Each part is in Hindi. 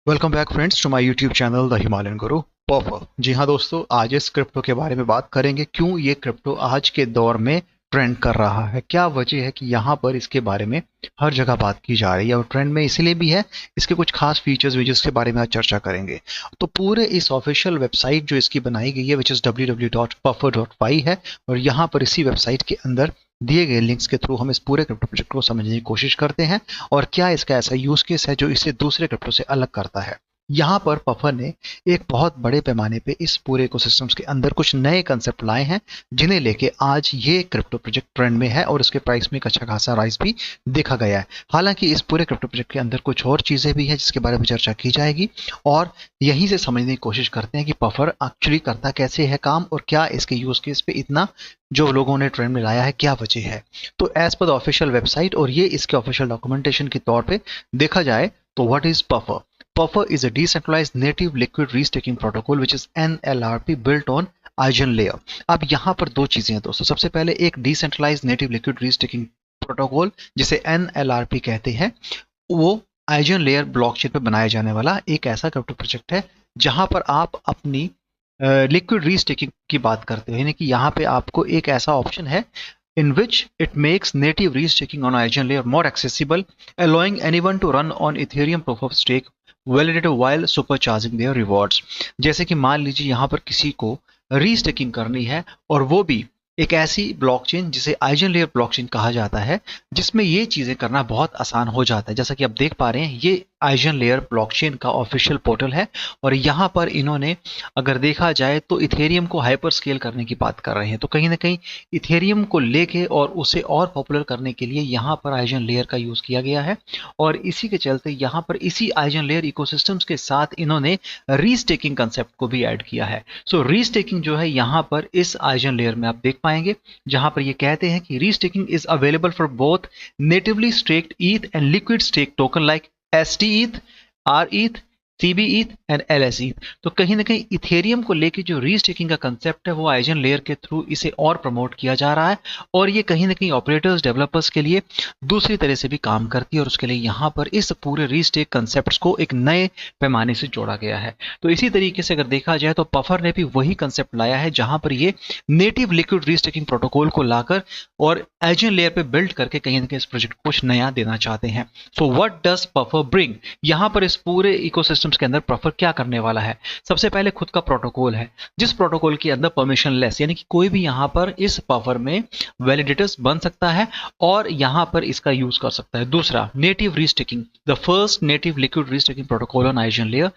Welcome back friends to my YouTube channel the Himalayan guru popper. जी हाँ दोस्तों, आज इस क्रिप्टो के बारे में बात करेंगे। क्यों ये क्रिप्टो आज के दौर में ट्रेंड कर रहा है, क्या वजह है कि यहाँ पर इसके बारे में हर जगह बात की जा रही है। और ट्रेंड में इसलिए भी है, इसके कुछ खास फीचर्स विचर्स के बारे में आज चर्चा करेंगे। तो पूरे इस ऑफिशियल वेबसाइट जो इसकी बनाई गई है विच इज़ www.puffer.fi है, और यहाँ पर इसी वेबसाइट के अंदर दिए गए लिंक्स के थ्रू हम इस पूरे क्रिप्टो प्रोजेक्ट को समझने की कोशिश करते हैं और क्या इसका ऐसा यूज केस है जो इसे दूसरे क्रिप्टो से अलग करता है। यहाँ पर पफर ने एक बहुत बड़े पैमाने पे इस पूरे इकोसिस्टम्स के अंदर कुछ नए कंसेप्ट लाए हैं, जिन्हें लेके आज ये क्रिप्टो प्रोजेक्ट ट्रेंड में है और उसके प्राइस में एक अच्छा खासा राइज भी देखा गया है। हालांकि इस पूरे क्रिप्टो प्रोजेक्ट के अंदर कुछ और चीज़ें भी हैं जिसके बारे में चर्चा की जाएगी, और यहीं से समझने की कोशिश करते हैं कि पफर एक्चुअली करता कैसे है काम और क्या इसके यूज केस पे इतना जो लोगों ने ट्रेंड में लाया है, क्या वजह है। तो as per the official website और ये इसके ऑफिशियल डॉक्यूमेंटेशन के तौर पे देखा जाए तो what is puffer? Puffer is a decentralized native liquid restaking protocol which is NLRP built on Eigen layer। अब यहाँ पर दो चीजें हैं दोस्तों। सबसे पहले एक decentralise native liquid restaking protocol जिसे NLRP कहते हैं, वो आइजन लेयर ब्लॉकचेन पे बनाया जाने वाला एक ऐसा क्रिप्टो प्रोजेक्ट है जहां पर आप अपनी लिक्विड रीस्टेकिंग की बात करते हो। यानी कि यहाँ पे आपको एक ऐसा ऑप्शन है in which it makes native restaking on Eigen layer more accessible, allowing anyone to run on Ethereum proof of stake validator while supercharging their rewards। जैसे कि मान लीजिए यहाँ पर किसी को रीस्टेकिंग करनी है और वो भी एक ऐसी ब्लॉकचेन जिसे आइजन लेयर ब्लॉकचेन कहा जाता है, जिसमें ये चीज़ें करना बहुत आसान हो जाता है। जैसा कि आप देख पा रहे हैं, ये आइजन लेयर ब्लॉकचेन का ऑफिशियल पोर्टल है और यहाँ पर इन्होंने अगर देखा जाए तो इथेरियम को हाइपर स्केल करने की बात कर रहे हैं। तो कहीं ना कहीं इथेरियम को लेके और उसे और पॉपुलर करने के लिए यहाँ पर आइजन लेयर का यूज़ किया गया है, और इसी के चलते यहाँ पर इसी आइजन लेयर इकोसिस्टम्स के साथ इन्होंने रीस्टेकिंग कंसेप्ट को भी ऐड किया है। सो रीस्टेकिंग जो है यहाँ पर इस आइजन लेयर में आप देख पाएंगे, जहां पर ये कहते हैं कि restaking is available for both natively staked ETH and liquid stake token like ST ETH, R ETH, CB ETH and LS ETH। तो कहीं ना कहीं इथेरियम को लेके जो रीस्टेकिंग का कंसेप्ट है वो आइजन लेयर के थ्रू इसे और प्रमोट किया जा रहा है, और ये कहीं ना कहीं ऑपरेटर्स डेवलपर्स के लिए दूसरी तरह से भी काम करती है, और उसके लिए यहाँ पर इस पूरे रीस्टेक कंसेप्ट को एक नए पैमाने से जोड़ा गया है। तो इसी तरीके से अगर देखा जाए तो पफर ने भी वही कंसेप्ट लाया है, जहां पर ये नेटिव लिक्विड रीस्टेकिंग प्रोटोकॉल को लाकर और आइजन लेयर पे बिल्ड करके कहीं ना कहीं इस प्रोजेक्ट को कुछ नया देना चाहते हैं। So what does puffer bring? यहाँ पर इस पूरे इकोसिस्टम्स के अंदर पफर क्या करने वाला है? सबसे पहले खुद का प्रोटोकॉल है, जिस प्रोटोकॉल के अंदर परमिशनलेस, यानी कि कोई भी यहाँ पर इस पफर में वैलिडेटर्स बन सकता है और यहाँ पर इसका यूज कर सकता है। दूसरा, native restaking, the first native liquid restaking protocol on EigenLayer.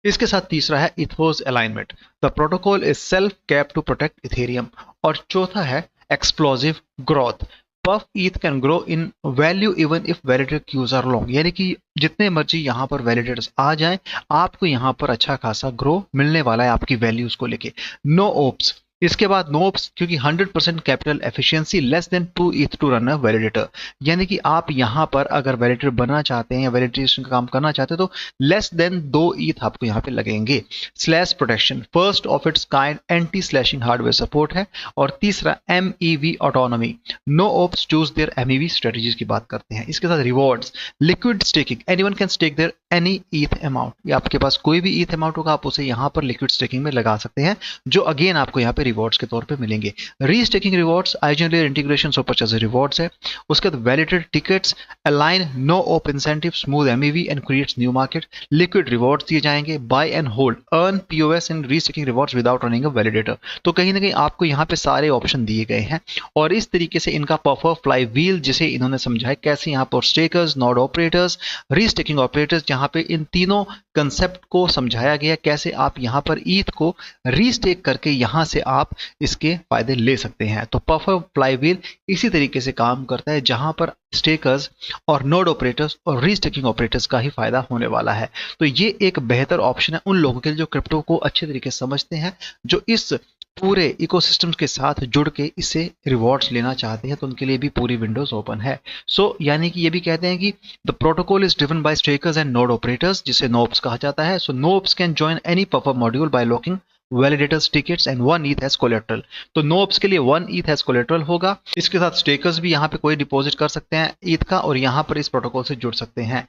इसके साथ तीसरा है ethos alignment, the protocol is self cap to protect Ethereum. और चौथा है explosive growth, pufETH can grow in value even if validator queues are long. यानी कि जितने मर्जी यहाँ पर वैलिडेटर्स आ जाएं, आपको यहाँ पर अच्छा खासा ग्रो मिलने वाला है आपकी वैल्यूज को लेके। नो ओप्स, इसके बाद नो ओप्स क्योंकि 100% capital efficiency less than 2 ETH to run a validator. यानी कि आप यहाँ पर अगर वैलिडेटर बनना चाहते हैं या वैलिडेशन का काम करना चाहते हैं तो लेस देन 2 ETH आपको यहाँ पे लगेंगे। Slash protection, first of its kind anti slashing hardware support है। और तीसरा MEV autonomy, no ops choose their MEV strategies की बात करते हैं। इसके साथ rewards, liquid staking, anyone can stake their any ETH amount, या आपके पास कोई भी ETH अमाउंट होगा आप उसे यहाँ पर लिक्विड स्टेकिंग में लगा सकते हैं, जो अगेन आपको यहाँ पे रिवॉर्ड्स के तौर पे मिलेंगे। Restaking rewards, EigenLayer integration super charger rewards है। उसके बाद validated tickets, align no op incentive, smooth MEV and creates new market. Liquid rewards दिए जाएंगे, buy and hold, earn POS and restaking rewards without running a validator. तो कहीं ना कहीं आपको यहाँ पे सारे ऑप्शन दिए गए हैं, और इस तरीके से इनका पफर फ्लाई व्हील जिसे इन्होंने समझाया कैसे यहाँ पर stakers, node operators, restaking operators, जहाँ पे इन तीनों कंसेप्ट को समझाया गया कैसे आप यहाँ पर ईथ को रीस्टेक करके यहाँ से आप इसके फायदे ले सकते हैं। तो पफर फ्लाईव्हील इसी तरीके से काम करता है, जहां पर स्टेकर्स और नोड ऑपरेटर्स और रीस्टेकिंग ऑपरेटर्स का ही फायदा होने वाला है। तो ये एक बेहतर ऑप्शन है उन लोगों के लिए जो क्रिप्टो को अच्छे तरीके से समझते हैं, जो इस पूरे इकोसिस्टम के साथ जुड़ के इसे रिवॉर्ड्स लेना चाहते हैं, तो उनके लिए भी पूरी विंडोज ओपन है। सो यानी कि ये भी कहते हैं कि the protocol is driven by stakers and node operators, जिसे नोब्स कहा जाता है। So NoOps can join any puffer module by locking validators tickets and 1 ETH as collateral. तो नोब्स के लिए 1 ETH एज कोलेट्रल होगा। इसके साथ स्टेकर्स भी यहाँ पे कोई डिपॉजिट कर सकते हैं ETH का, और यहाँ पर इस प्रोटोकॉल से जुड़ सकते हैं।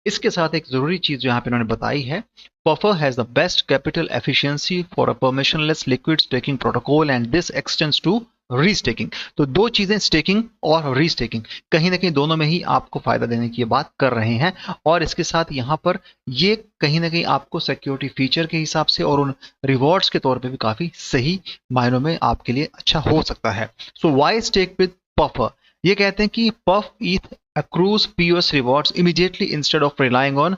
इसके साथ एक जरूरी चीज जो यहाँ पे उन्होंने बताई है, Puffer has the best capital efficiency for a permissionless liquid staking protocol and this extends to restaking. तो दो चीजें, स्टेकिंग और रीस्टेकिंग, कहीं ना कहीं दोनों में ही आपको फायदा देने की बात कर रहे हैं। और इसके साथ यहाँ पर ये कहीं ना कहीं आपको सिक्योरिटी फीचर के हिसाब से और उन रिवॉर्ड्स के तौर पे भी काफी सही मायनों में आपके लिए अच्छा हो सकता है। सो वाई स्टेक विद पफर, ये कहते हैं कि puff ईथ accrues POS rewards immediately instead of relying on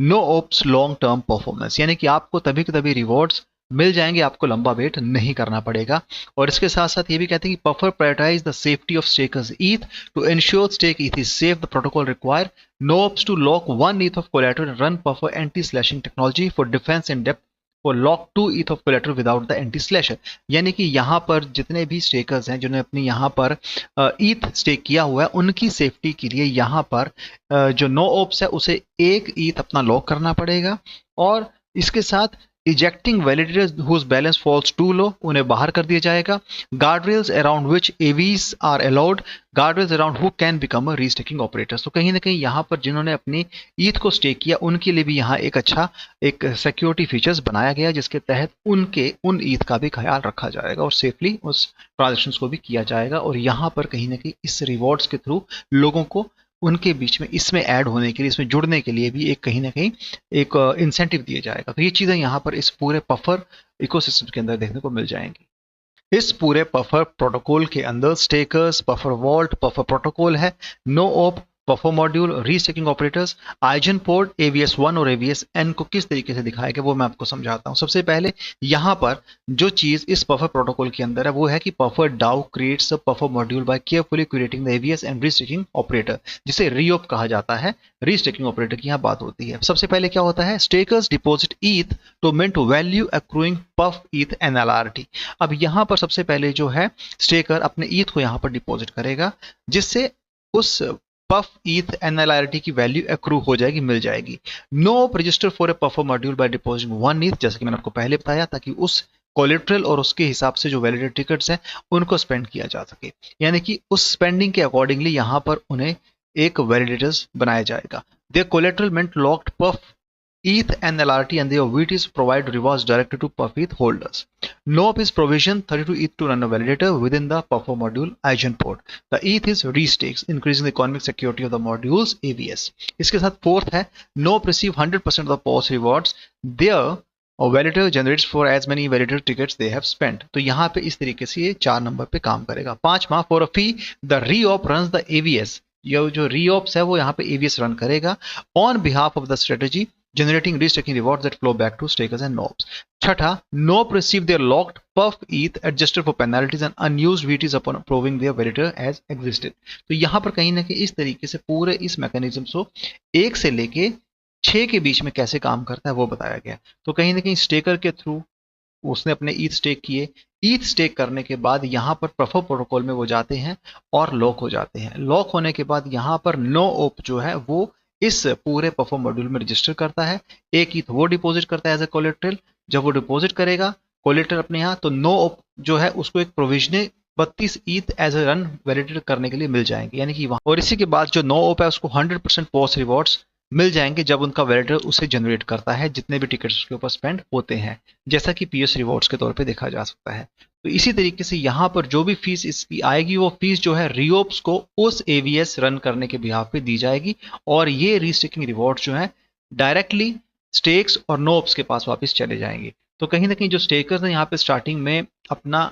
no ops long term performance, यानी कि आपको तभी के तभी रिवॉर्ड्स मिल जाएंगे, आपको लंबा वेट नहीं करना पड़ेगा। और इसके साथ साथ ये भी कहते हैं कि puffer prioritize the safety of stakers ETH to ensure stake ETH is safe, the protocol require no ops to lock one ETH of collateral, run puffer anti slashing technology for defense in depth और lock two ETH of collateral without the anti slasher. यानी कि यहाँ पर जितने भी स्टेकर्स हैं जिन्होंने अपनी यहाँ पर ईथ स्टेक किया हुआ है, उनकी सेफ्टी के लिए यहाँ पर जो नो ओप्स है उसे एक ईथ अपना लॉक करना पड़ेगा। और इसके साथ ejecting validators whose balance falls too low, उन्हें बाहर कर दिया जाएगा। Guardrails around which AVSs are allowed, guardrails around who can become a restaking operators. तो कहीं ना कहीं यहाँ पर जिन्होंने अपनी ईथ को स्टेक किया उनके लिए भी यहाँ एक अच्छा एक सिक्योरिटी फीचर्स बनाया गया, जिसके तहत उनके उन ईथ का भी ख्याल रखा जाएगा और सेफली उस ट्रांजेक्शन को भी किया जाएगा। और यहाँ पर कहीं ना कहीं इस रिवॉर्ड्स के थ्रू लोगों को उनके बीच में इसमें ऐड होने के लिए, इसमें जुड़ने के लिए भी एक कहीं ना कहीं एक इंसेंटिव दिया जाएगा। तो ये चीजें यहाँ पर इस पूरे पफर इकोसिस्टम के अंदर देखने को मिल जाएंगी। इस पूरे पफर प्रोटोकॉल के अंदर stakers, puffer vault, puffer protocol है, no op, puffer module, restaking operators, Eigen port, AVS1 और AVSN को किस तरीके से दिखाया गया वो मैं आपको समझाता हूं। सबसे पहले यहाँ पर जो चीज इस पफर प्रोटोकॉल के अंदर है वो है कि puffer DAO creates a puffer module by carefully curating the AVS and restaking operator, जिसे रीओप कहा जाता है। रीस्टेकिंग ऑपरेटर की यहाँ बात होती है। सबसे पहले क्या होता है, stakers deposit ETH to mint value accruing pufETH NLRT। अब यहाँ पर सबसे पहले जो है स्टेकर अपने ईथ को यहाँ पर डिपॉजिट करेगा, जिससे उस पफ ईथ NLRT की वैल्यू एक्रू हो जाएगी, मिल जाएगी। No register for a puffer module by depositing one ETH, जैसे कि मैंने आपको पहले बताया, ताकि उस कोलेट्रल और उसके हिसाब से जो वैलिडेट टिकट्स हैं उनको स्पेंड किया जा सके। यानी कि उस स्पेंडिंग के अकॉर्डिंगली यहाँ पर उन्हें एक वैलिडेटर्स बनाया जाएगा। Their collateral meant locked puff ETH NLRT and their VTs provide rewards directed to Puff ETH holders. NOP is provision 32 ETH to run a validator within the Puffer module agent port. The ETH is restakes, increasing the economic security of the module's AVS. इसके साथ फोर्थ है, NOP receive 100% of the POS rewards. Their validator generates for as many validator tickets they have spent. तो यहाँ पे इस तरीके से ये 4 नंबर पे काम करेगा। पांचवा, for a fee the reop runs the AVS. ये जो reops है वो यहाँ पे AVS रन करेगा on behalf of the strategy, generating restaking rewards that flow back to stakers and NOPs. छठा, NOP receive their locked puff ETH adjusted for penalties and unused VTs upon proving their validator as existed. तो यहाँ पर कहीं ना कहीं इस तरीके से पूरे इस मैकेनिज्म को 1 से लेके 6 के बीच में कैसे काम करता है वो बताया गया। तो कहीं ना कहीं स्टेकर के थ्रू उसने अपने ईथ स्टेक किए, ईथ स्टेक करने के बाद यहाँ पर पफर प्रोटोकॉल में वो जाते हैं और लॉक हो जाते हैं। लॉक होने के बाद यहाँ पर नो ओप जो है वो इस पूरे पफर मॉड्यूल में रजिस्टर करता है, एक ईथ वो डिपॉजिट करता है एज ए कोलेट्रल। जब वो डिपॉजिट करेगा कोलेट्रल अपने यहाँ, तो नो ओप जो है उसको एक provisional 32 ETH as a run validate करने के लिए मिल जाएंगे, यानी कि वहां। और इसी के बाद जो नो ओप है उसको 100% पॉस रिवॉर्ड्स मिल जाएंगे जब उनका वैलिडेटर उसे जनरेट करता है, जितने भी टिकट्स उसके ऊपर स्पेंड होते हैं, जैसा कि पीएस रिवॉर्ड्स के तौर पे देखा जा सकता है। तो इसी तरीके से यहाँ पर जो भी फीस इसकी आएगी वो फीस जो है रिओप्स को उस एवीएस रन करने के बिहाफ पे दी जाएगी, और ये रीस्टेकिंग रिवॉर्ड्स जो है डायरेक्टली स्टेक्स और नोप्स के पास वापस चले जाएंगे। तो कहीं ना कहीं जो स्टेकर्स ने यहाँ पे स्टार्टिंग में अपना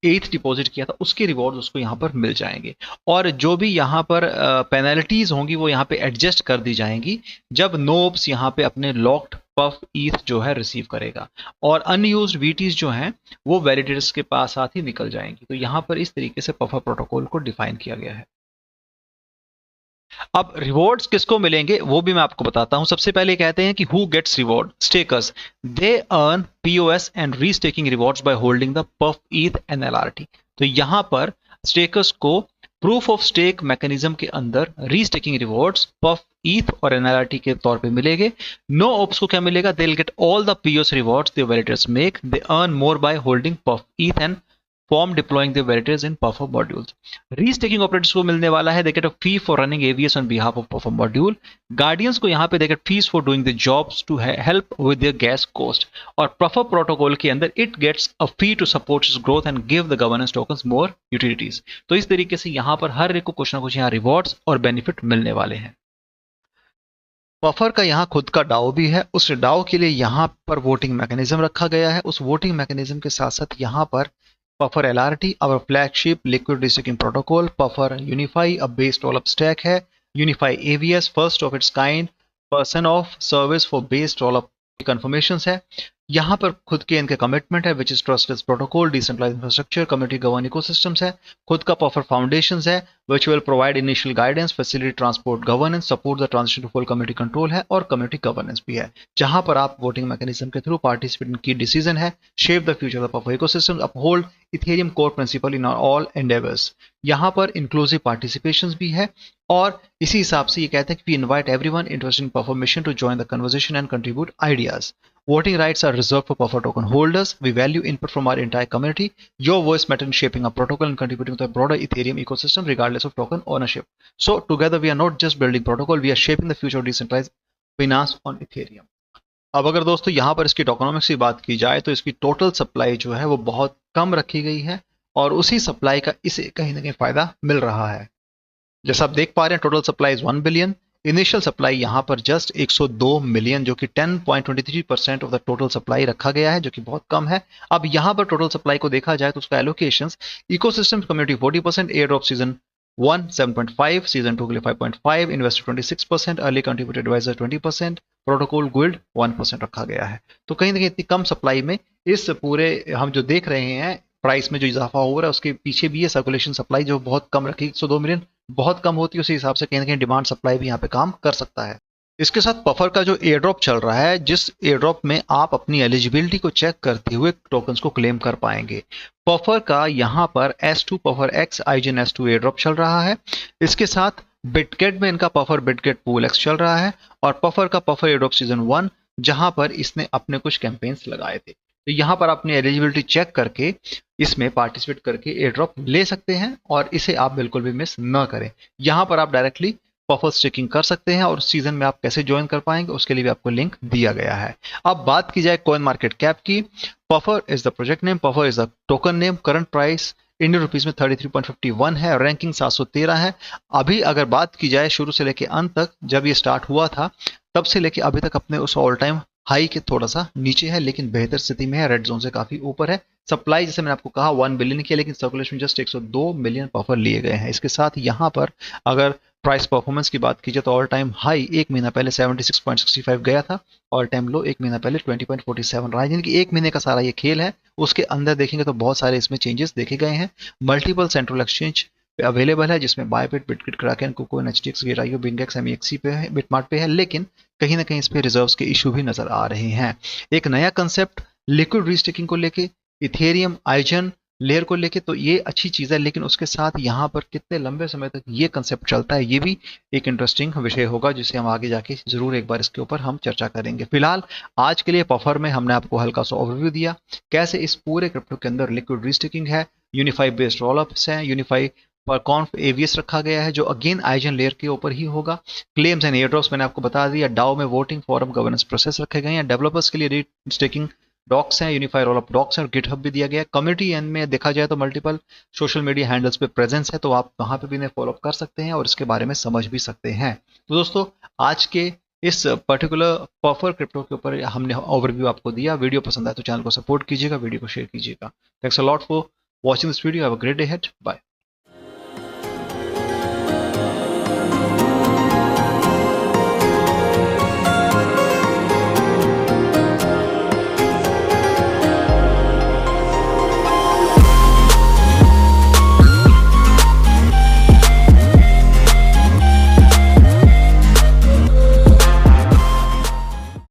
8th डिपॉजिट किया था उसके रिवॉर्ड उसको यहाँ पर मिल जाएंगे, और जो भी यहाँ पर पेनल्टीज होंगी वो यहाँ पे एडजस्ट कर दी जाएंगी जब नोब्स यहाँ पे अपने लॉक्ड पफ ईथ जो है रिसीव करेगा, और अनयूज्ड वीटीज जो हैं वो वैलिडेटर्स के पास साथ ही निकल जाएंगी। तो यहाँ पर इस तरीके से पफर प्रोटोकॉल को डिफाइन किया गया है। अब रिवॉर्ड्स किसको मिलेंगे वो भी मैं आपको बताता हूं। सबसे पहले कहते हैं कि who gets reward, stakers, they earn POS and restaking rewards by holding the pufETH NLRT. तो यहां पर स्टेकर्स को प्रूफ ऑफ स्टेक मैकेनिज्म के अंदर रीस्टेकिंग रिवॉर्ड्स पफ ईथ और एनएलआरटी के तौर पे मिलेंगे। नो ओप्स को क्या मिलेगा, they will get all the POS rewards the validators make, they earn more by holding pufETH and form deploying the validators in puffer modules. Restaking operators को मिलने वाला है they get a fee for running AVS on behalf of puffer module. Guardians को यहाँ पे they get fees for doing the jobs to help with their gas cost. और पफर प्रोटोकॉल के अंदर it gets a fee to support its growth and give the governance tokens more utilities. तो इस तरीके से यहाँ पर हर एक को कुछ ना कुछ यहाँ रिवॉर्ड्स और बेनिफिट मिलने वाले हैं। पफर का यहाँ खुद का डाओ भी है, उस डाओ के लिए यहाँ पर वोटिंग मैकेनिज्म रखा गया है। उस वोटिंग मैकेनिज्म के साथ साथ यहाँ पर puffer LRT our flagship liquid restaking protocol, puffer unify a base roll-up stack है, unify AVS first of its kind person of service for base roll-up confirmations है। यहाँ पर खुद के इनके कमिटमेंट है which is trusted protocol, decentralised infrastructure, community govern ecosystems है। खुद का पफर फाउंडेशंस है which will provide initial guidance, facility transport governance, support the transition to full community control है और कम्युनिटी गवर्नेंस भी है, जहां पर आप वोटिंग मैकेनिज्म के थ्रू पार्टिसिपेट की डिसीजन है shape the future of Puffer ecosystem, uphold Ethereum core principle in all endeavours. यहाँ पर इंक्लूसिव पार्टिसिपेशन भी है और इसी हिसाब से ये कहते हैं कि we invite everyone interested in Puffer mission to join the conversation and contribute ideas. Voting rights are reserved for puffer token holders. We value input from our entire community. Your voice matters in shaping our protocol and contributing to the broader Ethereum ecosystem regardless of token ownership. So together we are not just building protocol, we are shaping the future of decentralized finance on Ethereum. अब अगर दोस्तों यहाँ पर इसकी टोकनोमिक्स की बात की जाए तो इसकी टोटल सप्लाई जो है वो बहुत कम रखी गई है और उसी सप्लाई का इसे कहीं ना कहीं फायदा मिल रहा है। जैसा आप देख पा रहे हैं total supply is 1 billion, initial supply यहाँ पर जस्ट 102 मिलियन जो कि 10.23% ऑफ द टोटल सप्लाई रखा गया है जो कि बहुत कम है। अब यहाँ पर टोटल सप्लाई को देखा जाए तो उसका allocations ecosystem community 40%, air drop season 1 7.5, season 2 के लिए 5.5, investor 26%, early contributor advisor 20%, protocol guild 1% रखा गया है। तो कहीं ना कहीं इतनी कम सप्लाई में इस पूरे हम जो देख रहे हैं प्राइस में जो इजाफा हो रहा है उसके पीछे भी है सर्कुलेशन सप्लाई जो बहुत कम रखी, 102 मिलियन बहुत कम होती है, उसी हिसाब से कहीं ना कहीं डिमांड सप्लाई भी यहाँ पे काम कर सकता है। इसके साथ पफर का जो एयर ड्रॉप चल रहा है जिस एयर ड्रॉप में आप अपनी एलिजिबिलिटी को चेक करते हुए टोकन्स को क्लेम कर पाएंगे। पफर का यहाँ पर S2 puffer X eigen S2 air drop चल रहा है। इसके साथ बिटगेट में इनका पफर बिटगेट पूल X चल रहा है और पफर का पफर एयर ड्रॉप सीजन 1 जहां पर इसने अपने कुछ कैंपेन्स लगाए थे। तो यहाँ पर अपनी एलिजिबिलिटी चेक करके इसमें पार्टिसिपेट करके एयर ड्रॉप ले सकते हैं और इसे आप बिल्कुल भी मिस न करें। यहाँ पर आप डायरेक्टली पफर स्टेकिंग कर सकते हैं और सीजन में आप कैसे ज्वाइन कर पाएंगे उसके लिए भी आपको लिंक दिया गया है। अब बात की जाए कॉइन मार्केट कैप की, puffer is the project name, puffer is the token name, current price Indian rupees में 33.51 है, रैंकिंग 713 है। अभी अगर बात की जाए शुरू से लेके अंत तक जब ये स्टार्ट हुआ था तब से लेके अभी तक अपने उस ऑल टाइम हाई के थोड़ा सा नीचे है लेकिन बेहतर स्थिति में है, रेड जोन से काफी ऊपर है। सप्लाई जैसे मैंने आपको कहा 1 बिलियन की है लेकिन सर्कुलेशन जस्ट 102 मिलियन पफर लिए गए हैं। इसके साथ यहाँ पर अगर प्राइस परफॉर्मेंस की बात की जाए तो ऑल टाइम हाई एक महीना पहले 76.65 गया था, ऑल टाइम लो एक महीना पहले 20.47 रहा है, यानी कि एक महीने का सारा ये खेल है। उसके अंदर देखेंगे तो बहुत सारे इसमें चेंजेस देखे गए हैं। मल्टीपल सेंट्रल एक्सचेंज पे अवेलेबल है जिसमें बायबिट, बिटकिट, क्राकेन, कुकोइन, एचटीएक्स, गेट.io, बिंगेक्स, MEXC पे है, बिटमार्ट पे है, लेकिन कहीं ना कहीं इस पे रिजर्व्स के इशू भी नजर आ रहे हैं। एक नया कंसेप्ट लिक्विड रीस्टेकिंग को लेके, इथेरियम आइजन लेयर को लेके, तो ये अच्छी चीज है लेकिन उसके साथ यहाँ पर कितने लंबे समय तक ये कंसेप्ट चलता है ये भी एक इंटरेस्टिंग विषय होगा जिसे हम आगे जाके जरूर एक बार इसके ऊपर हम चर्चा करेंगे। फिलहाल आज के लिए पफर में हमने आपको हल्का सा ओवरव्यू दिया कैसे इस पूरे क्रिप्टो के अंदर लिक्विड रीस्टेकिंग है, यूनिफाई बेस्ड रोलअप्स हैं, यूनिफाई पर कॉन्फ एवीएस रखा गया है जो अगेन आइजन लेयर के ऊपर ही होगा। क्लेम्स एंड एयरड्रॉप्स मैंने आपको बता दिया, डाओ में वोटिंग फॉरम गवर्नेंस प्रोसेस रखे गए हैं, डेवलपर्स के लिए रीस्टेकिंग डॉक्स हैं, यूनिफाई रोलअप डॉक्स हैं और गिटहब भी दिया गया है। कम्युनिटी एंड में देखा जाए तो मल्टीपल सोशल मीडिया हैंडल्स पे प्रेजेंस है तो आप वहां पे भी इन्हें फॉलो कर सकते हैं और इसके बारे में समझ भी सकते हैं। तो दोस्तों आज के इस पर्टिकुलर पफर क्रिप्टो के ऊपर हमने ओवरव्यू आपको दिया। वीडियो पसंद आए तो चैनल को सपोर्ट कीजिएगा, वीडियो को शेयर कीजिएगा। Thanks a lot for watching this video, have a great day ahead, bye.